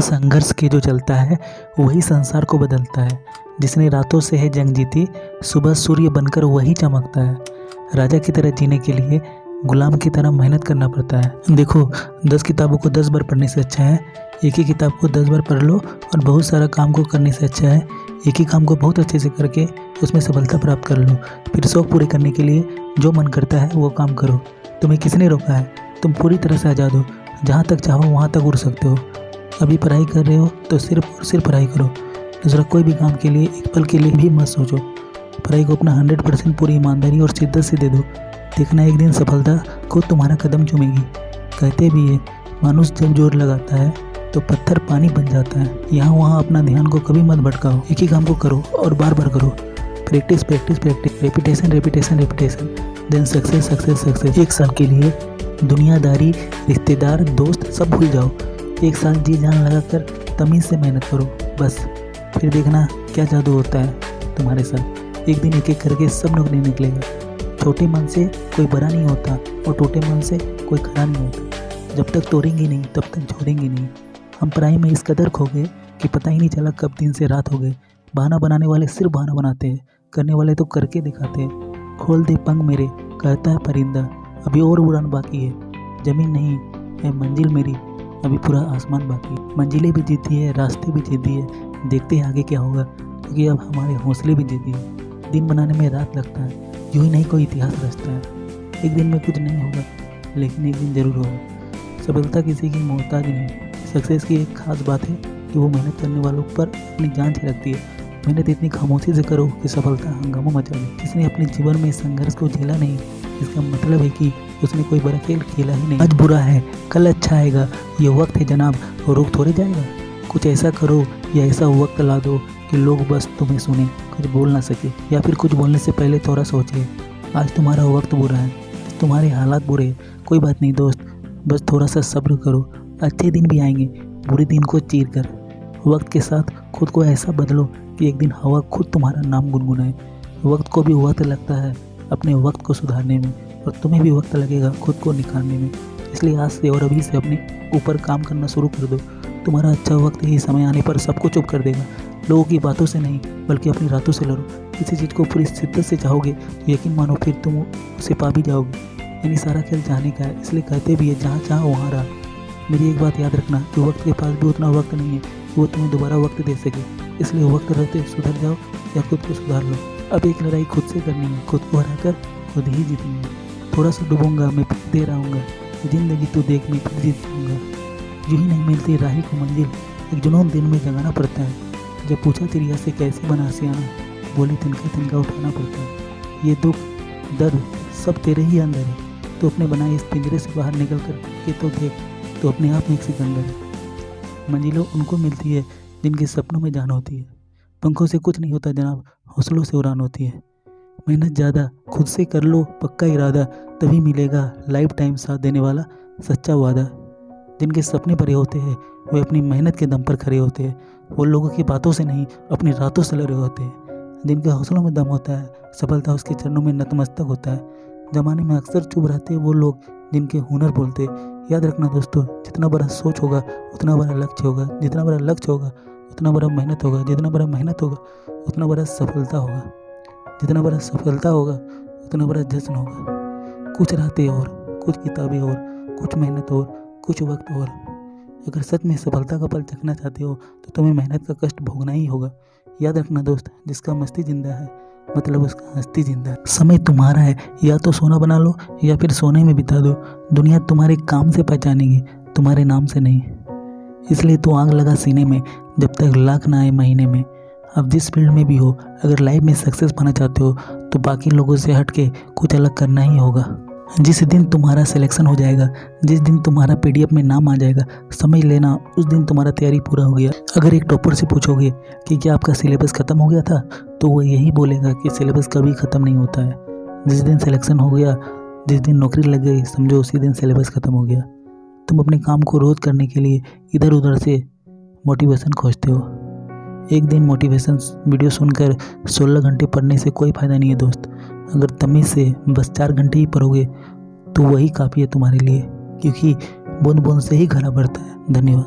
बिना संघर्ष के जो चलता है वही संसार को बदलता है। जिसने रातों से है जंग जीती, सुबह सूर्य बनकर वही चमकता है। राजा की तरह जीने के लिए गुलाम की तरह मेहनत करना पड़ता है। देखो, 10 किताबों को 10 बार पढ़ने से अच्छा है एक ही किताब को 10 बार पढ़ लो, और बहुत सारा काम को करने से अच्छा है एक ही काम को बहुत अच्छे से करके उसमें सफलता प्राप्त कर लो। फिर शौक पूरे करने के लिए जो मन करता है वो काम करो। तुम्हें किसने रोका है? तुम पूरी तरह से आज़ाद हो। जहाँ तक चाहो वहाँ तक उड़ सकते हो। अभी पढ़ाई कर रहे हो तो सिर्फ और सिर्फ पढ़ाई करो। दूसरा कोई भी काम के लिए एक पल के लिए भी मत सोचो। पढ़ाई को अपना 100% पूरी ईमानदारी और शिद्दत से दे दो। देखना एक दिन सफलता खुद तुम्हारा कदम चूमेगी। कहते भी है, मानुष जब जोर लगाता है तो पत्थर पानी बन जाता है। यहाँ वहाँ अपना ध्यान को कभी मत भटकाओ। एक ही काम को करो और बार बार करो। Practice practice practice, repetition repetition repetition, then success success success. 1 साल के लिए दुनियादारी, रिश्तेदार, दोस्त सब भूल जाओ। 1 साल जी जान लगा कर तमीज़ से मेहनत करो बस। फिर देखना क्या जादू होता है तुम्हारे साथ। एक दिन एक एक करके सब लोग नहीं निकलेगा। छोटे मन से कोई बड़ा नहीं होता और टूटे मन से कोई खड़ा नहीं होता। जब तक तोड़ेंगे नहीं तब तक छोड़ेंगे नहीं। हम पढ़ाई में इस कदर खो गए कि पता ही नहीं चला कब दिन से रात हो गए। बहाना बनाने वाले सिर्फ बहाना बनाते हैं, करने वाले तो करके दिखाते हैं। खोल दे पंख मेरे, कहता है परिंदा, अभी और उड़ान बाकी है। ज़मीन नहीं है मंजिल मेरी, अभी पूरा आसमान बाकी है। मंजिलें भी जीती है, रास्ते भी जीती है। देखते हैं आगे क्या होगा, क्योंकि अब हमारे हौसले भी जीती है। दिन बनाने में रात लगता है, यूँ ही नहीं कोई इतिहास रचता है। एक दिन में कुछ नहीं होगा, लेकिन एक दिन ज़रूर होगा। सफलता किसी की मोहताज नहीं। सक्सेस की एक खास बात है कि वो मेहनत करने वालों पर अपनी जान छिड़कती है। मेहनत इतनी खामोशी से करो कि सफलता हंगामा मचा दे। किसने अपने जीवन में संघर्ष को झेला नहीं, इसका मतलब है कि उसने कोई बड़ा खेल खेला ही नहीं। आज बुरा है कल अच्छा आएगा, ये वक्त है जनाब, और रुक थोड़े जाएगा। कुछ ऐसा करो या ऐसा वक्त ला दो कि लोग बस तुम्हें सुने, कुछ बोल ना सके, या फिर कुछ बोलने से पहले थोड़ा सोचे। आज तुम्हारा वक्त बुरा है, तुम्हारे हालात बुरे हैं, कोई बात नहीं दोस्त, बस थोड़ा सा सब्र करो। अच्छे दिन भी आएंगे, बुरे दिन को चीर कर। वक्त के साथ खुद को ऐसा बदलो कि एक दिन हवा खुद तुम्हारा नाम गुनगुनाए। वक्त को भी वक्त लगता है अपने वक्त को सुधारने में, और तुम्हें भी वक्त लगेगा खुद को निखारने में। इसलिए आज से और अभी से अपने ऊपर काम करना शुरू कर दो। तुम्हारा अच्छा वक्त ही समय आने पर सबको चुप कर देगा। लोगों की बातों से नहीं बल्कि अपनी रातों से लड़ो। किसी चीज़ को पूरी शिद्दत से चाहोगे तो यकीन मानो फिर तुम उसे पा भी जाओगे। यानी सारा खेल चाहने का है। इसलिए कहते भी है, जहाँ चाहो वहाँ रहा। मेरी एक बात याद रखना कि वक्त के पास भी उतना वक्त नहीं है कि वो तुम्हें दोबारा वक्त दे सके। इसलिए वक्त रहते सुधर जाओ या खुद को सुधार लो। अब एक लड़ाई खुद से करनी है, खुद को हराकर खुद ही जीतनी है। थोड़ा सा डूबूंगा मैं फिर दे रहूँगा, जिंदगी तू देख मैं फिर जीत जाऊँगा। यूँ ही नहीं मिलती राही को मंजिल, एक जुनून दिन में जगाना पड़ता है। जब पूछा चिड़िया से कैसे बना सियाना, बोली तिनका तिनका उठाना पड़ता है। ये दुख दर्द सब तेरे ही अंदर है। तो अपने बनाए इस पिंजरे से बाहर निकल कर के तो देख, तो अपने आप में एक सिकंदर है। मंजिलों उनको मिलती है जिनके सपनों में जान होती है। पंखों से कुछ नहीं होता जनाब, हौसलों से उड़ान होती है। मेहनत ज़्यादा खुद से कर लो, पक्का इरादा, तभी मिलेगा लाइफ टाइम साथ देने वाला सच्चा वादा। जिनके सपने भरे होते हैं वे अपनी मेहनत के दम पर खड़े होते हैं। वो लोगों की बातों से नहीं अपनी रातों से लड़े होते हैं। जिनके हौसलों में दम होता है, सफलता उसके चरणों में नतमस्तक होता है। ज़माने में अक्सर चुप रहते हैं वो लोग जिनके हुनर बोलते। याद रखना दोस्तों, जितना बड़ा सोच होगा उतना बड़ा लक्ष्य होगा, जितना बड़ा लक्ष्य होगा उतना बड़ा मेहनत होगा, जितना बड़ा मेहनत होगा उतना बड़ा सफलता होगा, जितना बड़ा सफलता होगा उतना बड़ा जश्न होगा। कुछ रातें और, कुछ किताबें और, कुछ मेहनत और, कुछ वक्त और। अगर सच में सफलता का पल चखना चाहते हो तो तुम्हें मेहनत का कष्ट भोगना ही होगा। याद रखना दोस्त, जिसका मस्ती जिंदा है मतलब उसका हस्ती जिंदा है। समय तुम्हारा है, या तो सोना बना लो या फिर सोने में बिता दो। दुनिया तुम्हारे काम से पहचानेगी, तुम्हारे नाम से नहीं। इसलिए तो आग लगा सीने में जब तक लाख ना आए महीने में। अब जिस फील्ड में भी हो, अगर लाइफ में सक्सेस पाना चाहते हो तो बाकी लोगों से हट के कुछ अलग करना ही होगा। जिस दिन तुम्हारा सिलेक्शन हो जाएगा, जिस दिन तुम्हारा PDF में नाम आ जाएगा, समझ लेना उस दिन तुम्हारा तैयारी पूरा हो गया। अगर एक टॉपर से पूछोगे कि क्या आपका सिलेबस ख़त्म हो गया था, तो वो यही बोलेगा कि सिलेबस कभी ख़त्म नहीं होता है। जिस दिन सिलेक्शन हो गया, जिस दिन नौकरी लग गई, समझो उसी दिन सिलेबस ख़त्म हो गया। तुम अपने काम को रोज़ करने के लिए इधर उधर से मोटिवेशन खोजते हो। एक दिन मोटिवेशन वीडियो सुनकर 16 घंटे पढ़ने से कोई फ़ायदा नहीं है दोस्त। अगर तमीज़ से बस 4 घंटे ही पढ़ोगे तो वही काफ़ी है तुम्हारे लिए, क्योंकि बूंद बूंद से ही घड़ा भरता है। धन्यवाद।